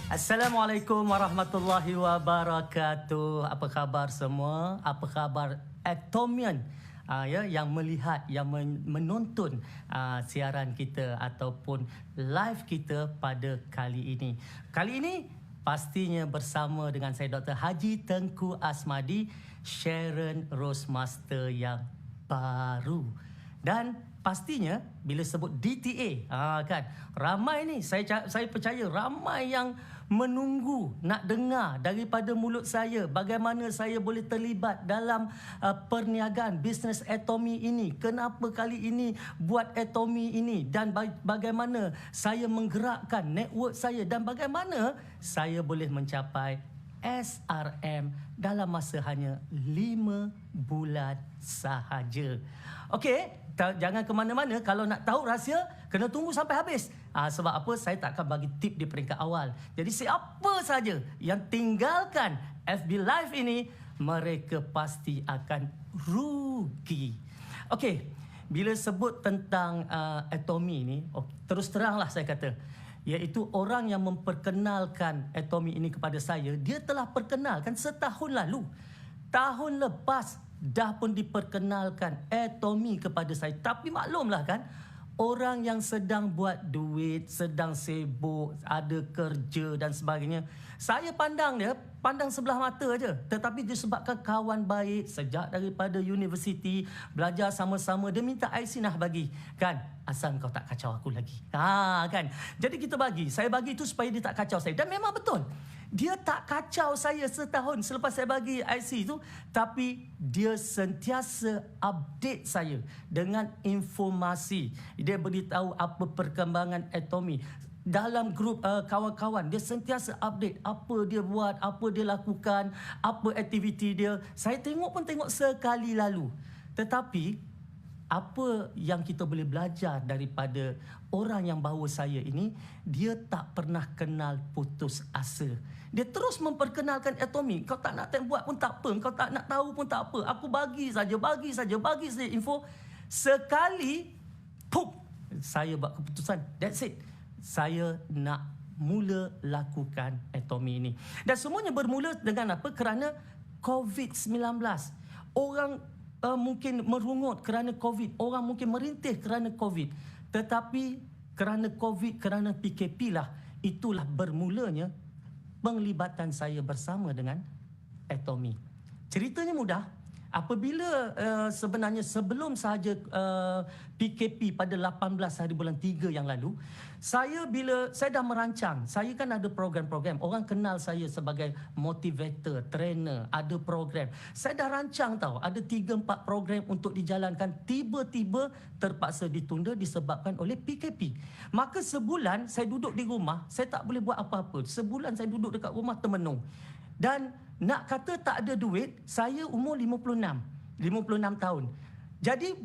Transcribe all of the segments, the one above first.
Assalamualaikum warahmatullahi wabarakatuh. Apa khabar semua? Apa khabar Atomian? Yang melihat, yang menonton siaran kita ataupun live kita pada kali ini. Kali ini pastinya bersama dengan saya Dr. Haji Tengku Asmadi, Sharon Rose Master yang baru. Dan pastinya bila sebut DTA, kan ramai ni, saya percaya ramai yang menunggu nak dengar daripada mulut saya bagaimana saya boleh terlibat dalam perniagaan bisnes Atomy ini. Kenapa kali ini buat Atomy ini, dan bagaimana saya menggerakkan network saya, dan bagaimana saya boleh mencapai SRM dalam masa hanya 5 bulan sahaja. Okey, jangan ke mana-mana. Kalau nak tahu rahsia, kena tunggu sampai habis. Sebab apa? Saya tak akan bagi tip di peringkat awal. Jadi siapa saja yang tinggalkan FB Live ini, mereka pasti akan rugi. Okey, bila sebut tentang Atomy ni, terus teranglah saya kata, iaitu orang yang memperkenalkan Atomy ini kepada saya, dia telah perkenalkan setahun lalu. Tahun lepas dah pun diperkenalkan Atomy kepada saya. Tapi maklumlah kan, orang yang sedang buat duit, sedang sibuk, ada kerja dan sebagainya, saya pandang sebelah mata aja. Tetapi disebabkan kawan baik sejak daripada universiti, belajar sama-sama, dia minta IC nak bagi, kan, asal kau tak kacau aku lagi. Kan. Jadi saya bagi itu supaya dia tak kacau saya. Dan memang betul, dia tak kacau saya setahun selepas saya bagi IC itu, tapi dia sentiasa update saya dengan informasi. Dia beritahu apa perkembangan Atomy. Dalam grup kawan-kawan, dia sentiasa update apa dia buat, apa dia lakukan, apa aktiviti dia. Saya tengok sekali lalu. Tetapi apa yang kita boleh belajar daripada orang yang bawa saya ini, dia tak pernah kenal putus asa. Dia terus memperkenalkan Atomy. Kau tak nak buat pun tak apa, kau tak nak tahu pun tak apa. Aku bagi saja info. Sekali, saya buat keputusan. That's it. Saya nak mula lakukan Atomy ini. Dan semuanya bermula dengan apa? Kerana COVID-19. Orang mungkin merungut kerana COVID. Orang mungkin merintih kerana COVID. Tetapi kerana COVID, kerana PKP lah, itulah bermulanya penglibatan saya bersama dengan Atomy. Ceritanya mudah. Apabila sebenarnya sebelum sahaja PKP pada 18 hari bulan 3 yang lalu, saya dah merancang, saya kan ada program-program. Orang kenal saya sebagai motivator, trainer, ada program. Saya dah rancang ada 3-4 program untuk dijalankan, tiba-tiba terpaksa ditunda disebabkan oleh PKP. Maka sebulan saya duduk di rumah, saya tak boleh buat apa-apa. Sebulan saya duduk dekat rumah termenung. Dan nak kata tak ada duit, saya umur 56 tahun. Jadi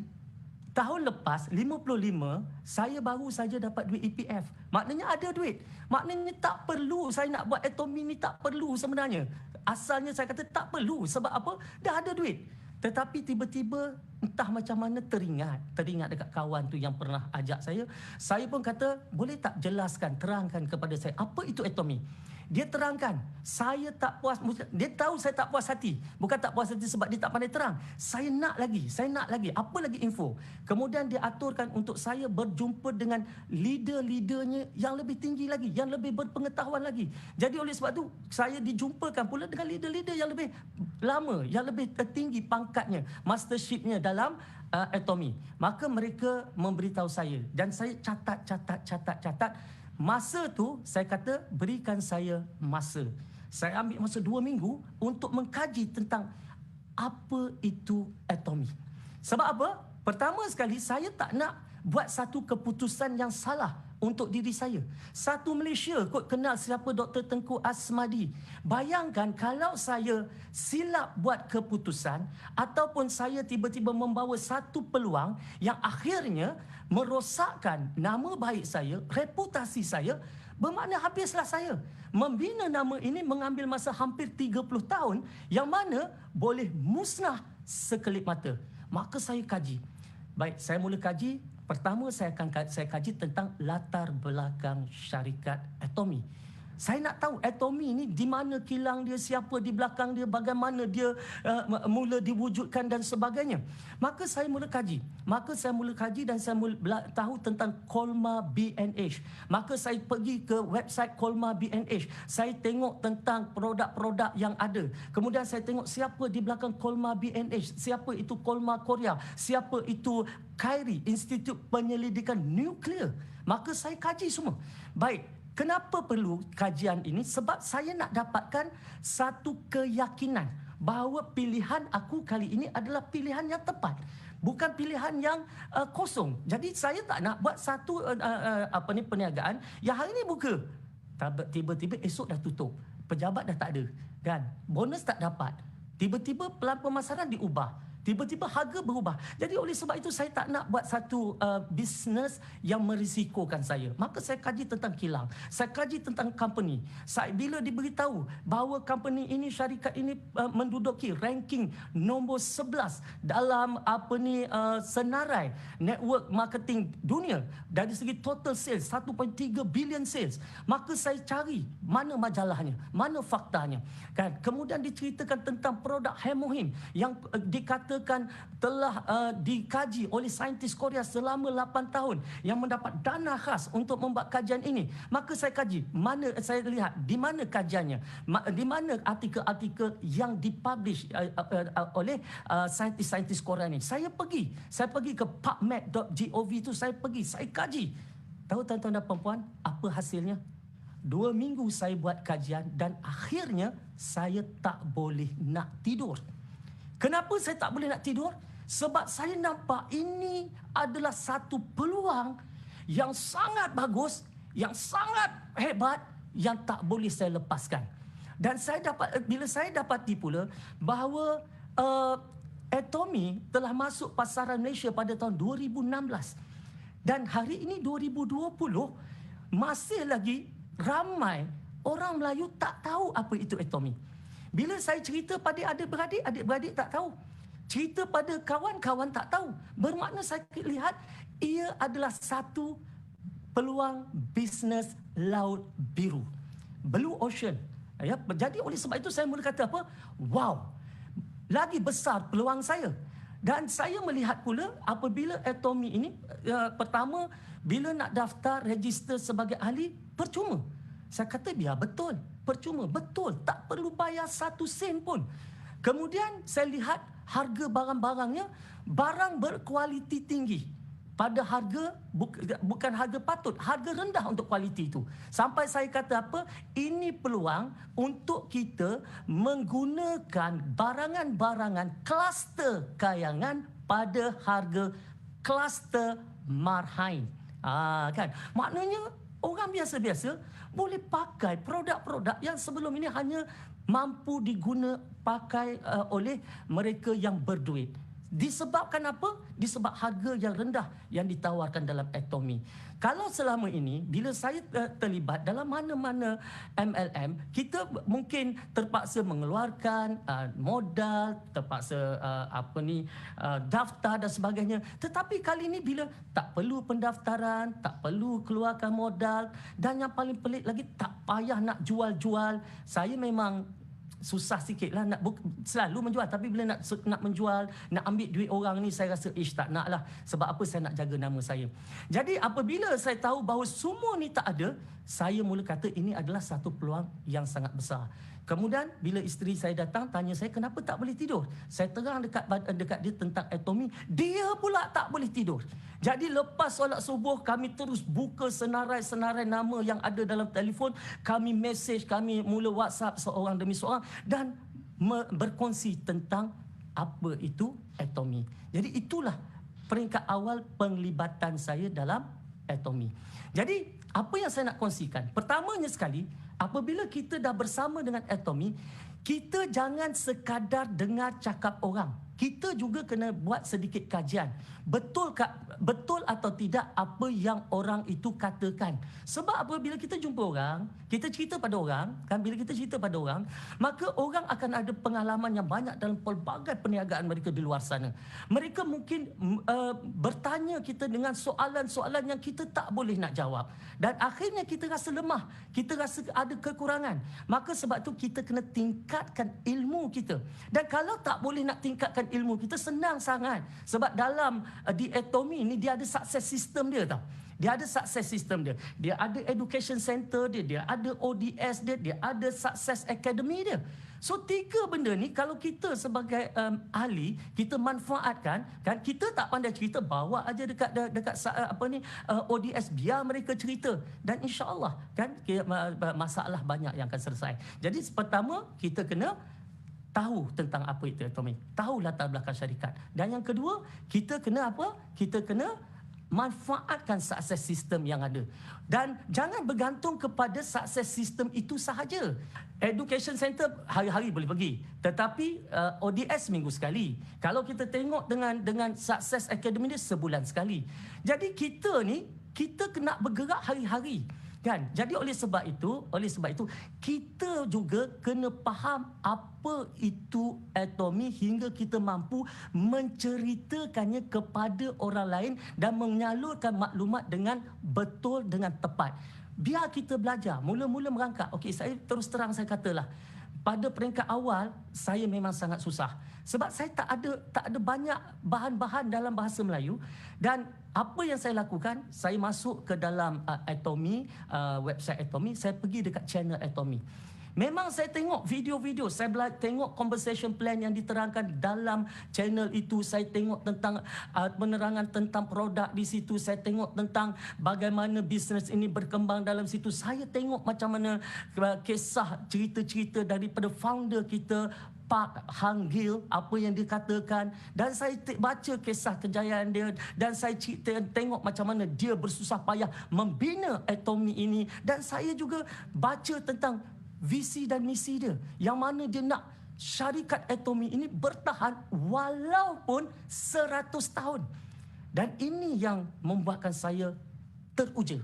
tahun lepas 55, saya baru saja dapat duit EPF. Maknanya ada duit. Maknanya tak perlu saya nak buat Atomy ni, tak perlu sebenarnya. Asalnya saya kata tak perlu. Sebab apa? Dah ada duit. Tetapi tiba-tiba entah macam mana teringat dekat kawan tu yang pernah ajak saya. Saya pun kata, boleh tak jelaskan, terangkan kepada saya apa itu Atomy? Dia terangkan, saya tak puas. Dia tahu saya tak puas hati. Bukan tak puas hati sebab dia tak pandai terang. Saya nak lagi. Apa lagi info? Kemudian dia aturkan untuk saya berjumpa dengan leader-leadernya yang lebih tinggi lagi, yang lebih berpengetahuan lagi. Jadi oleh sebab tu, saya dijumpakan pula dengan leader-leader yang lebih lama, yang lebih tinggi pangkatnya, mastershipnya dalam Atomy. Maka mereka memberitahu saya dan saya catat. Masa tu saya kata, berikan saya masa. Saya ambil masa 2 minggu untuk mengkaji tentang apa itu Atomy. Sebab apa? Pertama sekali, saya tak nak buat satu keputusan yang salah untuk diri saya. Satu Malaysia kot kenal siapa Dr. Tengku Asmadi. Bayangkan kalau saya silap buat keputusan, ataupun saya tiba-tiba membawa satu peluang yang akhirnya merosakkan nama baik saya, reputasi saya, bermakna habislah saya. Membina nama ini mengambil masa hampir 30 tahun, yang mana boleh musnah sekelip mata. Maka saya kaji. Baik, saya mula kaji. Pertama saya kaji tentang latar belakang syarikat Atomy. Saya nak tahu Atomy ni di mana kilang dia, siapa di belakang dia, bagaimana dia mula diwujudkan dan sebagainya. Maka saya mula kaji. Dan saya mula tahu tentang Colmar B&H. Maka saya pergi ke website Colmar B&H. Saya tengok tentang produk-produk yang ada. Kemudian saya tengok siapa di belakang Colmar B&H, siapa itu Colmar Korea, siapa itu KAIRI, Institut Penyelidikan Nuklear. Maka saya kaji semua. Baik. Kenapa perlu kajian ini? Sebab saya nak dapatkan satu keyakinan bahawa pilihan aku kali ini adalah pilihan yang tepat. Bukan pilihan yang kosong. Jadi saya tak nak buat satu perniagaan yang hari ini buka. Tiba-tiba esok dah tutup. Pejabat dah tak ada. Kan? Bonus tak dapat. Tiba-tiba pelan pemasaran diubah. Tiba-tiba harga berubah. Jadi oleh sebab itu saya tak nak buat satu bisnes yang merisikokan saya. Maka saya kaji tentang kilang. Saya kaji tentang company. Bila diberitahu bahawa company ini, syarikat ini menduduki ranking nombor 11 dalam senarai network marketing dunia dari segi total sales 1.3 billion sales, maka saya cari mana majalahnya, mana faktanya. Kan? Kemudian diceritakan tentang produk Hemohim yang dikatakan telah dikaji oleh saintis Korea selama 8 tahun yang mendapat dana khas untuk membuat kajian ini. Maka saya kaji, saya lihat di mana kajiannya, di mana artikel-artikel yang dipublish oleh saintis-saintis Korea ini. Saya pergi ke pubmed.gov itu, saya kaji. Tahu tuan-tuan dan puan-puan apa hasilnya? 2 minggu saya buat kajian dan akhirnya saya tak boleh nak tidur. Kenapa saya tak boleh nak tidur? Sebab saya nampak ini adalah satu peluang yang sangat bagus, yang sangat hebat, yang tak boleh saya lepaskan. Dan bila saya dapati pula bahawa Atomy telah masuk pasaran Malaysia pada tahun 2016. Dan hari ini 2020 masih lagi ramai orang Melayu tak tahu apa itu Atomy. Bila saya cerita pada adik-beradik, adik-beradik tak tahu. Cerita pada kawan-kawan tak tahu. Bermakna saya lihat ia adalah satu peluang bisnes laut biru. Blue Ocean. Ya, jadi oleh sebab itu saya mula kata apa? Wow, lagi besar peluang saya. Dan saya melihat pula apabila Atomy ini, pertama, bila nak daftar, register sebagai ahli, percuma. Saya kata biar betul. Percuma, betul. Tak perlu bayar 1 sen pun. Kemudian saya lihat harga barang-barangnya, barang berkualiti tinggi. Pada harga, bukan harga patut, harga rendah untuk kualiti itu. Sampai saya kata apa? Ini peluang untuk kita menggunakan barangan-barangan kluster kayangan pada harga kluster marhain. Kan? Maknanya orang biasa-biasa boleh pakai produk-produk yang sebelum ini hanya mampu pakai oleh mereka yang berduit. Disebabkan apa? Disebab harga yang rendah yang ditawarkan dalam Atomy. Kalau selama ini, bila saya terlibat dalam mana-mana MLM, kita mungkin terpaksa mengeluarkan modal, terpaksa daftar dan sebagainya. Tetapi kali ini bila tak perlu pendaftaran, tak perlu keluarkan modal, dan yang paling pelik lagi, tak payah nak jual-jual. Saya memang susah sikit lah nak selalu menjual, tapi bila nak menjual, nak ambil duit orang ni, saya rasa tak nak lah. Sebab apa? Saya nak jaga nama saya. Jadi apabila saya tahu bahawa semua ni tak ada, saya mula kata ini adalah satu peluang yang sangat besar. Kemudian bila isteri saya datang tanya saya kenapa tak boleh tidur, saya terang dekat dia tentang Atomy, dia pula tak boleh tidur. Jadi lepas solat subuh, kami terus buka senarai-senarai nama yang ada dalam telefon, kami mesej, kami mula WhatsApp seorang demi seorang dan berkongsi tentang apa itu Atomy. Jadi itulah peringkat awal penglibatan saya dalam Atomy. Jadi apa yang saya nak kongsikan? Pertamanya sekali, apabila kita dah bersama dengan Atomy, kita jangan sekadar dengar cakap orang. kita juga kena buat sedikit kajian. Betul atau tidak apa yang orang itu katakan. Sebab apabila kita jumpa orang, kita cerita pada orang, kan, bila kita cerita pada orang, maka orang akan ada pengalaman yang banyak dalam pelbagai perniagaan mereka di luar sana. Mereka mungkin bertanya kita dengan soalan-soalan yang kita tak boleh nak jawab. Dan akhirnya kita rasa lemah, kita rasa ada kekurangan. Maka sebab tu kita kena tingkatkan ilmu kita. Dan kalau tak boleh nak tingkatkan ilmu kita, senang sangat. Sebab dalam di Atomy ni dia ada success system dia tau. Dia ada success system dia. Dia ada education center dia, dia ada ODS dia, dia ada success academy dia. So 3 benda ni kalau kita sebagai ahli kita manfaatkan, kan, kita tak pandai cerita, bawa aja dekat ODS, biar mereka cerita, dan insya-Allah kan masalah banyak yang akan selesai. Jadi pertama kita kena tahu tentang apa itu Atomy, tahu latar belakang syarikat. Dan yang kedua, kita kena apa? Kita kena manfaatkan sukses sistem yang ada. Dan jangan bergantung kepada sukses sistem itu sahaja. Education center hari-hari boleh pergi, tetapi ODS minggu sekali. Kalau kita tengok dengan Success Academy dia sebulan sekali. Jadi kita kena bergerak hari-hari. Kan? Jadi oleh sebab itu kita juga kena faham apa itu Atomy hingga kita mampu menceritakannya kepada orang lain dan menyalurkan maklumat dengan betul, dengan tepat. Biar kita belajar, mula-mula merangkak. Okey, saya terus terang saya katalah, pada peringkat awal saya memang sangat susah sebab saya tak ada banyak bahan-bahan dalam bahasa Melayu. Dan apa yang saya lakukan, saya masuk ke dalam Atomy, website Atomy, saya pergi dekat channel Atomy. Memang saya tengok video-video, saya tengok conversation plan yang diterangkan dalam channel itu. Saya tengok tentang penerangan tentang produk di situ. Saya tengok tentang bagaimana bisnes ini berkembang dalam situ. Saya tengok macam mana kisah cerita-cerita daripada founder kita, Pak Hang Gil, apa yang dia katakan. Dan saya baca kisah kejayaan dia. Dan saya tengok macam mana dia bersusah payah membina Atomy ini. Dan saya juga baca tentang visi dan misi dia, yang mana dia nak syarikat Atomy ini bertahan walaupun 100 tahun. Dan ini yang membuatkan saya teruja.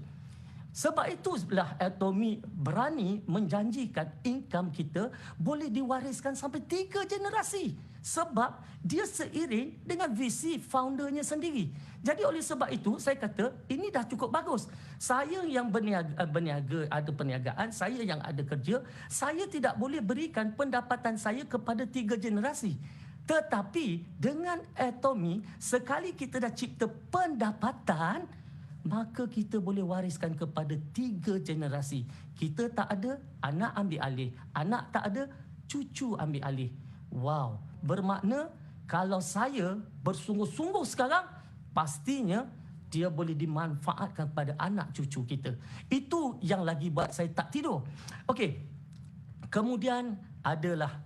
Sebab itulah Atomy berani menjanjikan income kita boleh diwariskan sampai 3 generasi. Sebab dia seiring dengan visi foundernya sendiri. Jadi oleh sebab itu saya kata ini dah cukup bagus. Saya yang berniaga, ada perniagaan, saya yang ada kerja, saya tidak boleh berikan pendapatan saya kepada 3 generasi. Tetapi dengan Atomy, sekali kita dah cipta pendapatan, maka kita boleh wariskan kepada 3 generasi. Kita tak ada, anak ambil alih. Anak tak ada, cucu ambil alih. Wow, bermakna kalau saya bersungguh-sungguh sekarang, pastinya dia boleh dimanfaatkan pada anak cucu kita. Itu yang lagi buat saya tak tidur. Okey. Kemudian adalah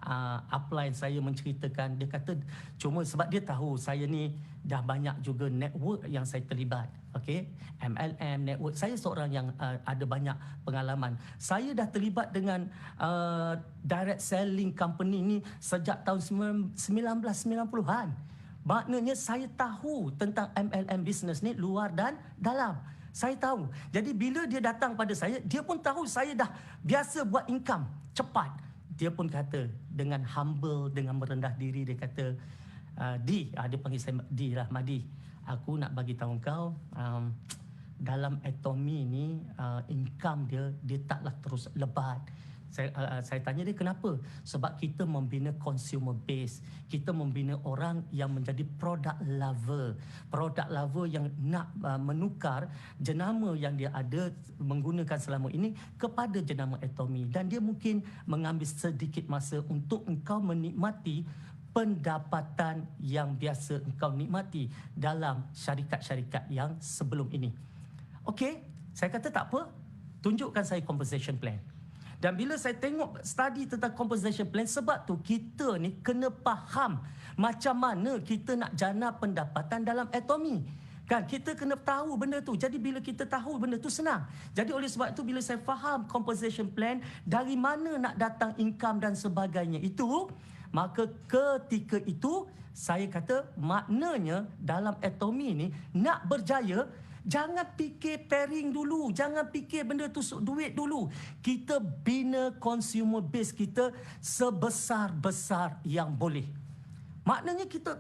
upline saya menceritakan, dia kata cuma sebab dia tahu saya ni dah banyak juga network yang saya terlibat. Okey, MLM network. Saya seorang yang ada banyak pengalaman. Saya dah terlibat dengan direct selling company ni sejak tahun 1990-an. Maknanya saya tahu tentang MLM business ni luar dan dalam. Saya tahu. Jadi bila dia datang pada saya, dia pun tahu saya dah biasa buat income cepat. Dia pun kata dengan humble, dengan merendah diri, dia kata, Di, dia panggil saya Di lah, Madi. Aku nak bagi tahu kau, dalam Atomy ni income dia taklah terus lebat. Saya tanya dia kenapa? Sebab kita membina consumer base. Kita membina orang yang menjadi product lover. Product lover yang nak menukar jenama yang dia ada menggunakan selama ini kepada jenama Atomy. Dan dia mungkin mengambil sedikit masa untuk engkau menikmati pendapatan yang biasa engkau nikmati dalam syarikat-syarikat yang sebelum ini. Okey, saya kata tak apa, tunjukkan saya compensation plan. Dan bila saya tengok study tentang compensation plan, sebab tu kita ni kena faham macam mana kita nak jana pendapatan dalam Atomy. Kan, kita kena tahu benda tu. Jadi bila kita tahu benda tu senang. Jadi oleh sebab itu bila saya faham compensation plan, dari mana nak datang income dan sebagainya itu, Maka ketika itu saya kata maknanya dalam Atomy ni nak berjaya, jangan fikir pairing dulu, jangan fikir benda tusuk duit dulu. Kita bina consumer base kita sebesar-besar yang boleh. Maknanya kita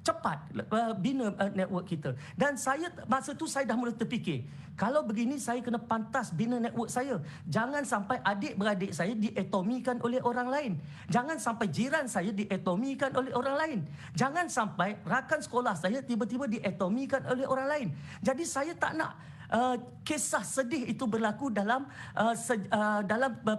cepat bina network kita. Dan saya masa tu saya dah mula terfikir, kalau begini saya kena pantas bina network saya. Jangan sampai adik-beradik saya diatomikan oleh orang lain. Jangan sampai jiran saya diatomikan oleh orang lain. Jangan sampai rakan sekolah saya tiba-tiba diatomikan oleh orang lain. Jadi saya tak nak kisah sedih itu berlaku dalam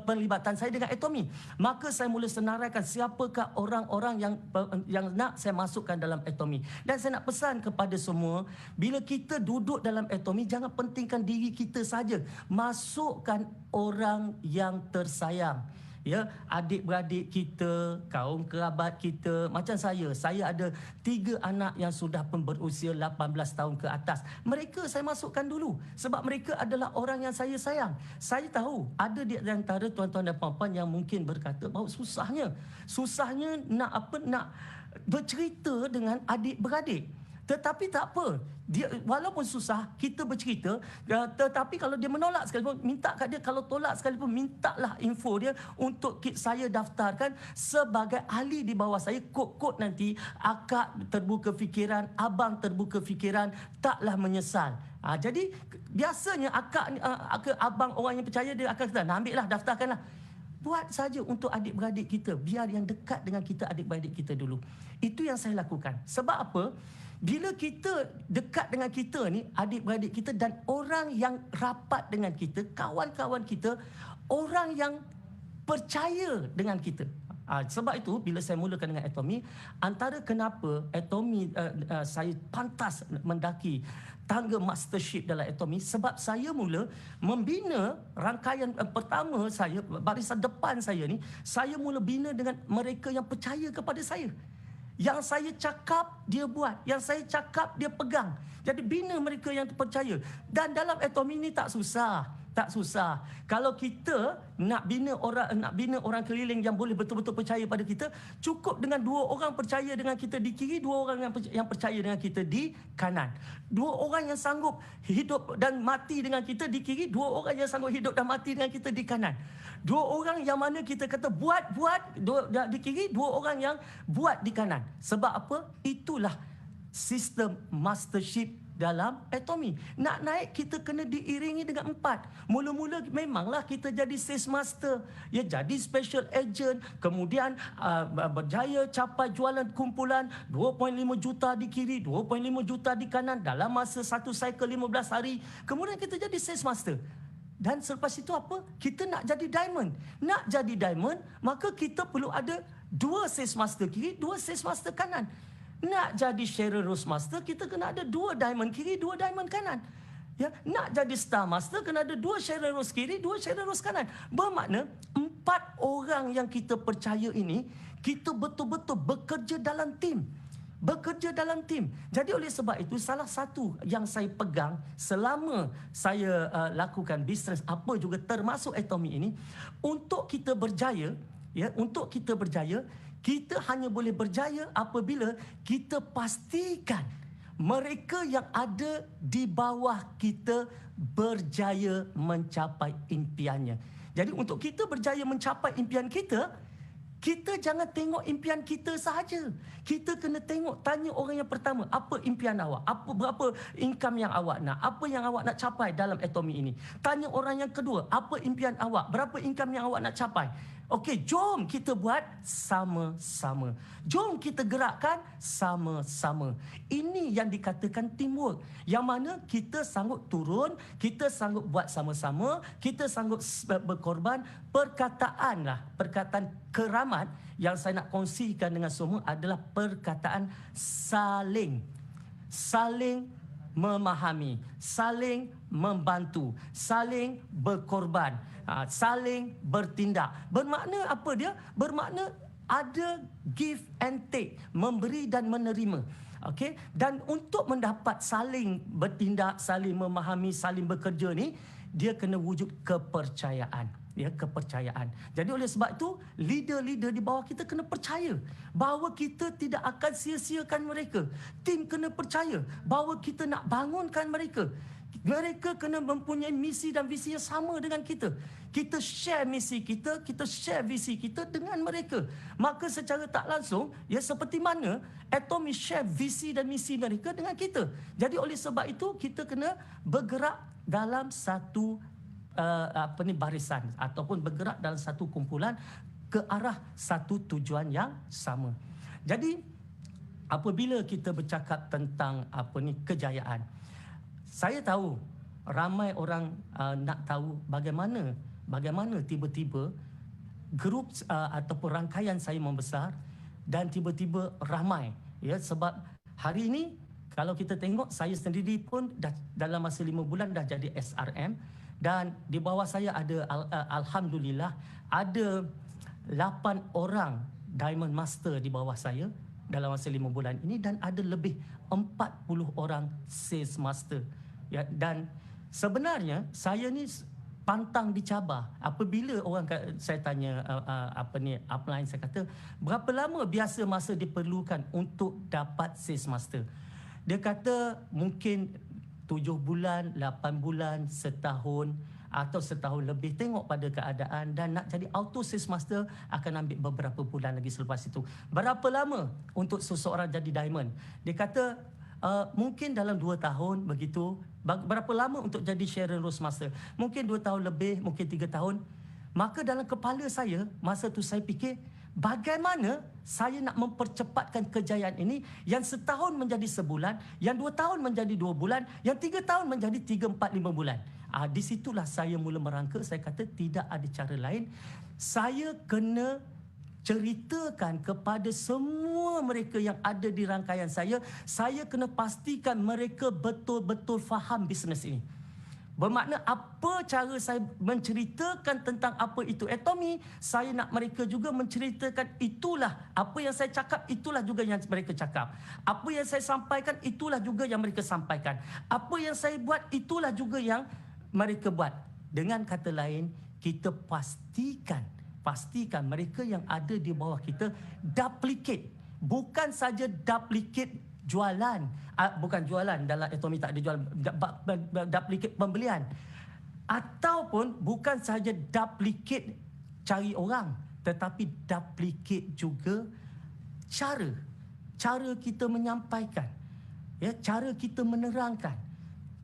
perlibatan saya dengan Atomy. Maka saya mula senaraikan siapakah orang-orang yang nak saya masukkan dalam Atomy. Dan saya nak pesan kepada semua, bila kita duduk dalam Atomy, jangan pentingkan diri kita saja. Masukkan orang yang tersayang. Ya, adik-beradik kita, kaum kerabat kita. Macam saya ada 3 anak yang sudah pun berusia 18 tahun ke atas. Mereka saya masukkan dulu sebab mereka adalah orang yang saya sayang. Saya tahu ada di antara tuan-tuan dan puan-puan yang mungkin berkata bahawa susahnya nak bercerita dengan adik-beradik. Tetapi tak apa, dia walaupun susah kita bercerita, tetapi kalau dia menolak sekalipun, minta kat dia, kalau tolak sekalipun, mintalah info dia untuk saya daftarkan sebagai ahli di bawah saya. Kod-kod nanti akak terbuka fikiran, abang terbuka fikiran, taklah menyesal. Jadi biasanya abang orang yang percaya, dia akan kata, ambil lah, daftarkanlah. Buat saja untuk adik-beradik kita, biar yang dekat dengan kita adik-beradik kita dulu. Itu yang saya lakukan. Sebab apa? Bila kita dekat dengan kita ni, adik-beradik kita dan orang yang rapat dengan kita, kawan-kawan kita, orang yang percaya dengan kita. Sebab itu bila saya mulakan dengan Atomy, antara kenapa Atomy saya pantas mendaki tangga mastership dalam Atomy, sebab saya mula membina rangkaian pertama saya, barisan depan saya ni, saya mula bina dengan mereka yang percaya kepada saya. Yang saya cakap, dia buat. Yang saya cakap, dia pegang. Jadi bina mereka yang percaya. Dan dalam Atomy ni tak susah. Kalau kita nak bina orang keliling yang boleh betul-betul percaya pada kita, cukup dengan 2 orang percaya dengan kita di kiri, 2 orang yang percaya dengan kita di kanan. 2 orang yang sanggup hidup dan mati dengan kita di kiri, 2 orang yang sanggup hidup dan mati dengan kita di kanan. 2 orang yang mana kita kata buat di kiri, 2 orang yang buat di kanan. Sebab apa? Itulah sistem mastership dalam Atomy. Nak naik kita kena diiringi dengan 4. Mula-mula memanglah kita jadi sales master, ya, jadi special agent, kemudian berjaya capai jualan kumpulan 2.5 juta di kiri, 2.5 juta di kanan dalam masa satu cycle 15 hari. Kemudian kita jadi sales master. Dan selepas itu apa? Kita nak jadi diamond. Nak jadi diamond, maka kita perlu ada 2 sales master kiri, 2 sales master kanan. Nak jadi Sheryl Rose Master, kita kena ada 2 diamond kiri, 2 diamond kanan. Ya, nak jadi Star Master, kena ada 2 Sheryl Rose kiri, 2 Sheryl Rose kanan. Bermakna 4 orang yang kita percaya ini, kita betul-betul bekerja dalam tim. Jadi oleh sebab itu, salah satu yang saya pegang selama saya lakukan bisnes apa juga termasuk Atomy ini, untuk kita berjaya, kita hanya boleh berjaya apabila kita pastikan mereka yang ada di bawah kita berjaya mencapai impiannya. Jadi untuk kita berjaya mencapai impian kita, kita jangan tengok impian kita sahaja. Kita kena tanya orang yang pertama, apa impian awak? Berapa income yang awak nak? Apa yang awak nak capai dalam Atomy ini? Tanya orang yang kedua, apa impian awak? Berapa income yang awak nak capai? Okey, jom kita buat sama-sama. Jom kita gerakkan sama-sama. Ini yang dikatakan teamwork. Yang mana kita sanggup turun, kita sanggup buat sama-sama, kita sanggup berkorban. Perkataan keramat yang saya nak kongsikan dengan semua adalah perkataan saling memahami, saling membantu, saling berkorban, saling bertindak. Bermakna apa dia? Bermakna ada give and take, memberi dan menerima. Okey, dan untuk mendapat saling bertindak, saling memahami, saling bekerja ni, dia kena wujud kepercayaan. Ya, kepercayaan. Jadi oleh sebab itu, leader-leader di bawah kita kena percaya bahawa kita tidak akan sia-siakan mereka. Tim kena percaya bahawa kita nak bangunkan mereka. Mereka kena mempunyai misi dan visi yang sama dengan kita. Kita share misi kita share visi kita dengan mereka. Maka secara tak langsung, ya seperti mana Atomy share visi dan misi mereka dengan kita. Jadi oleh sebab itu, kita kena bergerak dalam satu barisan ataupun bergerak dalam satu kumpulan ke arah satu tujuan yang sama. Jadi apabila kita bercakap tentang kejayaan, saya tahu ramai orang nak tahu bagaimana tiba-tiba grup ataupun rangkaian saya membesar dan tiba-tiba ramai, ya, sebab hari ini kalau kita tengok, saya sendiri pun dah dalam masa 5 bulan dah jadi SRM. Dan di bawah saya ada, Alhamdulillah, ada 8 orang Diamond Master di bawah saya dalam masa 5 bulan ini, dan ada lebih 40 orang Sales Master. Ya, dan sebenarnya saya ni pantang dicabar. Apabila saya tanya upline, saya kata, berapa lama biasa masa diperlukan untuk dapat Sales Master? Dia kata mungkin 7 bulan, 8 bulan, setahun atau setahun lebih, tengok pada keadaan. Dan nak jadi auto sales master akan ambil beberapa bulan lagi selepas itu. Berapa lama untuk seseorang jadi diamond? Dia kata mungkin dalam 2 tahun begitu. Berapa lama untuk jadi Sharon Rose Master? Mungkin 2 tahun lebih, mungkin 3 tahun. Maka dalam kepala saya, masa tu saya fikir, bagaimana saya nak mempercepatkan kejayaan ini yang setahun menjadi sebulan, yang 2 tahun menjadi 2 bulan, yang 3 tahun menjadi 3, 4, 5 bulan. Di situlah saya mula merangka. Saya kata tidak ada cara lain. Saya kena ceritakan kepada semua mereka yang ada di rangkaian saya. Saya kena pastikan mereka betul-betul faham bisnes ini. Bermakna apa cara saya menceritakan tentang apa itu Atomy, saya nak mereka juga menceritakan itulah apa yang saya cakap, itulah juga yang mereka cakap. Apa yang saya sampaikan, itulah juga yang mereka sampaikan. Apa yang saya buat, itulah juga yang mereka buat. Dengan kata lain, kita pastikan mereka yang ada di bawah kita duplicate. Bukan saja duplicate jualan, bukan jualan, dalam Atomy tak ada jual, duplicate pembelian, ataupun bukan saja duplicate cari orang, tetapi duplicate juga cara kita menyampaikan, ya, cara kita menerangkan,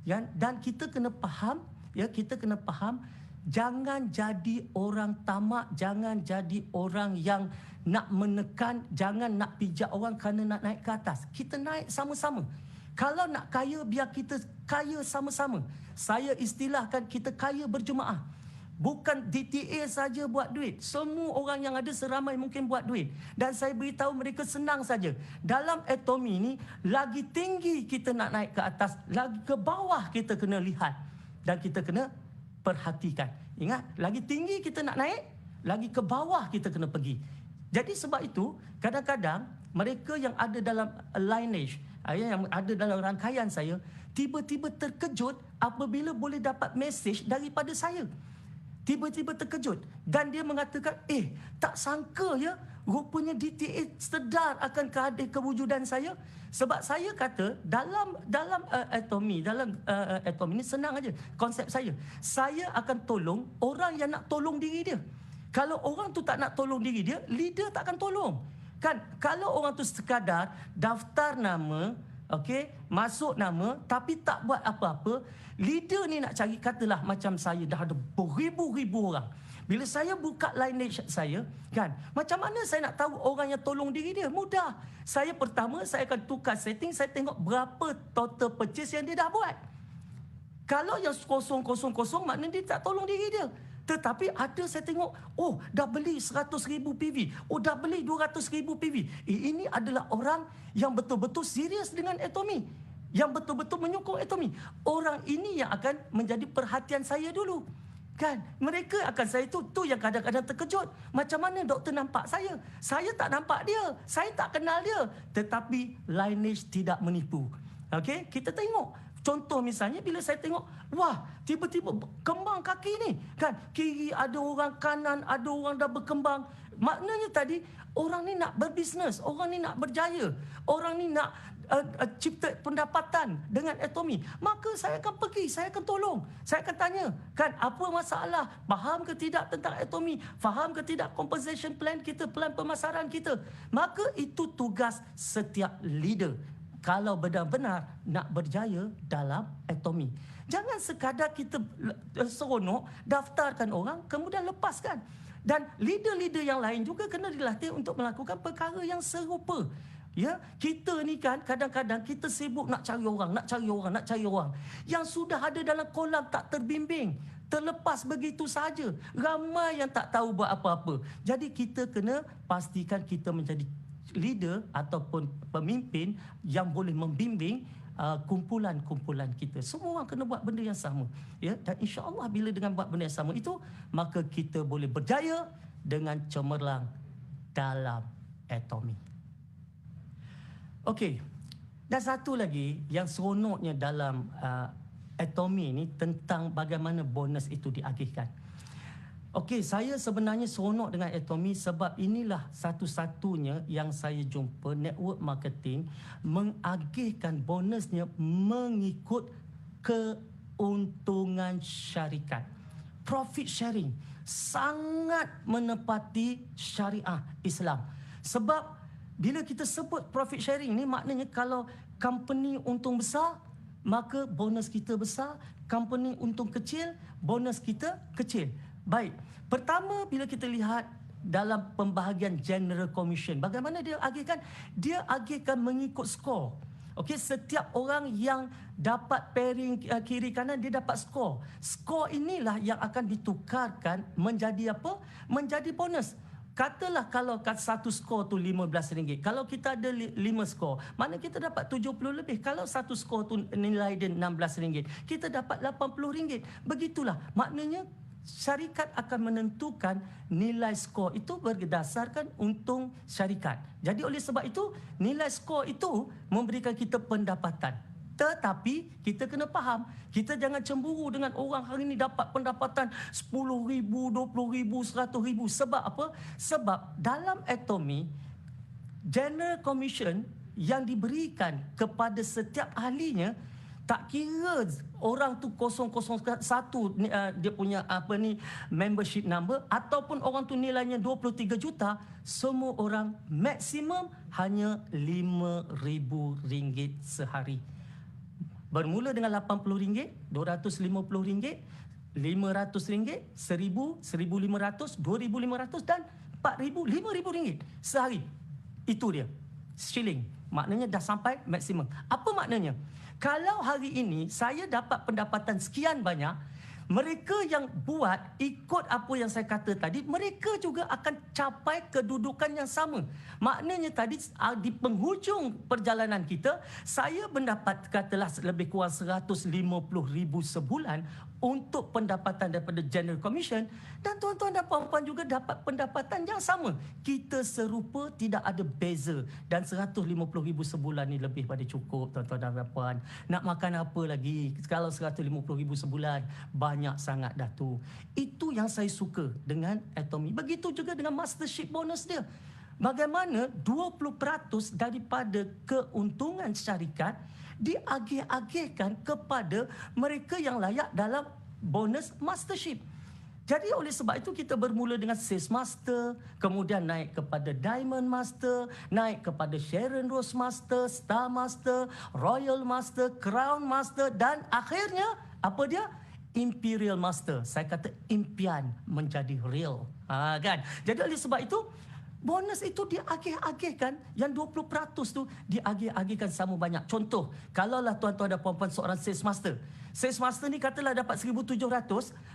ya, dan kita kena faham, jangan jadi orang tamak, jangan jadi orang yang nak menekan, jangan nak pijak orang kerana nak naik ke atas. Kita naik sama-sama. Kalau nak kaya, biar kita kaya sama-sama. Saya istilahkan kita kaya berjemaah. Bukan DTA saja buat duit. Semua orang yang ada seramai mungkin buat duit. Dan saya beritahu mereka senang saja. Dalam Atomy ni, lagi tinggi kita nak naik ke atas, lagi ke bawah kita kena lihat. Dan kita kena perhatikan. Ingat, lagi tinggi kita nak naik, lagi ke bawah kita kena pergi. Jadi sebab itu, kadang-kadang mereka yang ada dalam lineage, yang ada dalam rangkaian saya, tiba-tiba terkejut apabila boleh dapat mesej daripada saya. Tiba-tiba terkejut. Dan dia mengatakan, tak sangka ya, rupanya DTA sedar akan kewujudan saya. Sebab saya kata, dalam Atomy ni senang aja konsep saya. Saya akan tolong orang yang nak tolong diri dia. Kalau orang tu tak nak tolong diri dia, leader tak akan tolong. Kan, kalau orang tu sekadar daftar nama, okey, masuk nama tapi tak buat apa-apa, leader ni nak cari, katalah macam saya dah ada beribu-ribu orang. Bila saya buka lineage saya, kan, macam mana saya nak tahu orang yang tolong diri dia? Mudah. Pertama saya akan tukar setting, saya tengok berapa total purchase yang dia dah buat. Kalau yang kosong, maknanya dia tak tolong diri dia. Tetapi ada saya tengok, dah beli 100,000 PV, dah beli 200,000 PV. Ini adalah orang yang betul-betul serius dengan Atomy, yang betul-betul menyokong Atomy. Orang ini yang akan menjadi perhatian saya dulu. Kan, mereka akan saya tu yang kadang-kadang terkejut. Macam mana doktor nampak saya? Saya tak nampak dia, saya tak kenal dia. Tetapi lineage tidak menipu. Okey, kita tengok Contoh misalnya bila saya tengok, wah, tiba-tiba kembang kaki ni, kan? Kiri ada orang, kanan ada orang dah berkembang. Maknanya tadi, orang ni nak berbisnes, orang ni nak berjaya, orang ni nak cipta pendapatan dengan Atomy. Maka saya akan pergi, saya akan tolong, saya akan tanya, kan, apa masalah, faham ke tidak tentang Atomy, faham ke tidak compensation plan kita, plan pemasaran kita. Maka itu tugas setiap leader kalau benar-benar nak berjaya dalam Atomy. Jangan sekadar kita seronok daftarkan orang kemudian lepaskan. Dan leader-leader yang lain juga kena dilatih untuk melakukan perkara yang serupa. Ya, kita ni kan kadang-kadang kita sibuk nak cari orang, nak cari orang, nak cari orang. Yang sudah ada dalam kolam tak terbimbing, terlepas begitu saja. Ramai yang tak tahu buat apa-apa. Jadi kita kena pastikan kita menjadi leader ataupun pemimpin yang boleh membimbing kumpulan-kumpulan kita. Semua orang kena buat benda yang sama, ya. Dan insya-Allah bila dengan buat benda yang sama itu, maka kita boleh berjaya dengan cemerlang dalam Atomy. Okey. Dan satu lagi yang seronoknya dalam Atomy ni tentang bagaimana bonus itu diagihkan. Okey, saya sebenarnya seronok dengan Atomy sebab inilah satu-satunya yang saya jumpa network marketing mengagihkan bonusnya mengikut keuntungan syarikat. Profit sharing sangat menepati syariah Islam. Sebab bila kita sebut profit sharing ni, maknanya kalau company untung besar, maka bonus kita besar. Company untung kecil, bonus kita kecil. Baik, pertama bila kita lihat dalam pembahagian General Commission, bagaimana dia agihkan? Dia agihkan mengikut skor. Okey, setiap orang yang dapat pairing kiri kanan, dia dapat skor. Skor inilah yang akan ditukarkan menjadi apa? Menjadi bonus. Katalah kalau satu skor tu RM15. Kalau kita ada 5 skor, mana kita dapat 70 lebih. Kalau satu skor tu nilai dia RM16, kita dapat RM80. Begitulah. Maknanya syarikat akan menentukan nilai skor itu berdasarkan untung syarikat. Jadi oleh sebab itu, nilai skor itu memberikan kita pendapatan. Tetapi kita kena faham, kita jangan cemburu dengan orang hari ini dapat pendapatan RM10,000, RM20,000, RM100,000. Sebab apa? Sebab dalam Atomy, General Commission yang diberikan kepada setiap ahlinya, tak kira orang tu 001 dia punya membership number ataupun orang tu nilainya 23 juta, semua orang maksimum hanya RM5,000 sehari. Bermula dengan RM80, RM250, RM500, RM1,000, RM1,500, RM2,500 dan RM4,000, RM5,000 sehari. Itu dia. Shilling. Maknanya dah sampai maksimum. Apa maknanya? Kalau hari ini saya dapat pendapatan sekian banyak, mereka yang buat ikut apa yang saya kata tadi, mereka juga akan capai kedudukan yang sama. Maknanya tadi di penghujung perjalanan kita, saya mendapat katalah lebih kurang RM150,000 sebulan untuk pendapatan daripada General Commission, dan tuan-tuan dan puan-puan juga dapat pendapatan yang sama. Kita serupa, tidak ada beza, dan RM150,000 sebulan ni lebih pada cukup, tuan-tuan dan puan-puan. Nak makan apa lagi? Kalau RM150,000 sebulan, banyak sangat dah tu. Itu yang saya suka dengan Atomy. Begitu juga dengan mastership bonus dia. Bagaimana 20% daripada keuntungan syarikat diagih-agihkan kepada mereka yang layak dalam bonus mastership. Jadi oleh sebab itu kita bermula dengan Sales Master, kemudian naik kepada Diamond Master, naik kepada Sharon Rose Master, Star Master, Royal Master, Crown Master, dan akhirnya apa dia? Imperial Master. Saya kata impian menjadi real. Kan? Jadi oleh sebab itu, bonus itu diagih-agihkan, yang 20% tu diagih-agihkan sama banyak. Contoh, kalaulah tuan-tuan dan puan-puan seorang Sales Master. Sales Master ni katalah dapat 1,700,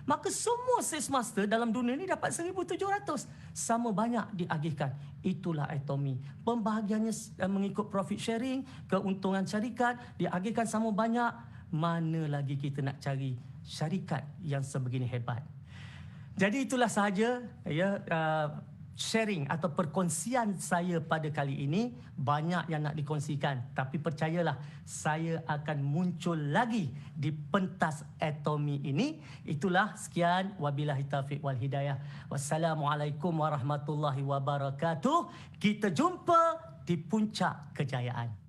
maka semua Sales Master dalam dunia ni dapat 1,700. Sama banyak diagihkan. Itulah Atomy. Pembahagiannya mengikut profit sharing, keuntungan syarikat, diagihkan sama banyak. Mana lagi kita nak cari syarikat yang sebegini hebat? Jadi itulah sahaja, ya, sharing atau perkongsian saya pada kali ini. Banyak yang nak dikongsikan, tapi percayalah, saya akan muncul lagi di pentas atomi ini. Itulah, sekian, wabillahi taufiq wal hidayah. Wassalamualaikum warahmatullahi wabarakatuh. Kita jumpa di puncak kejayaan.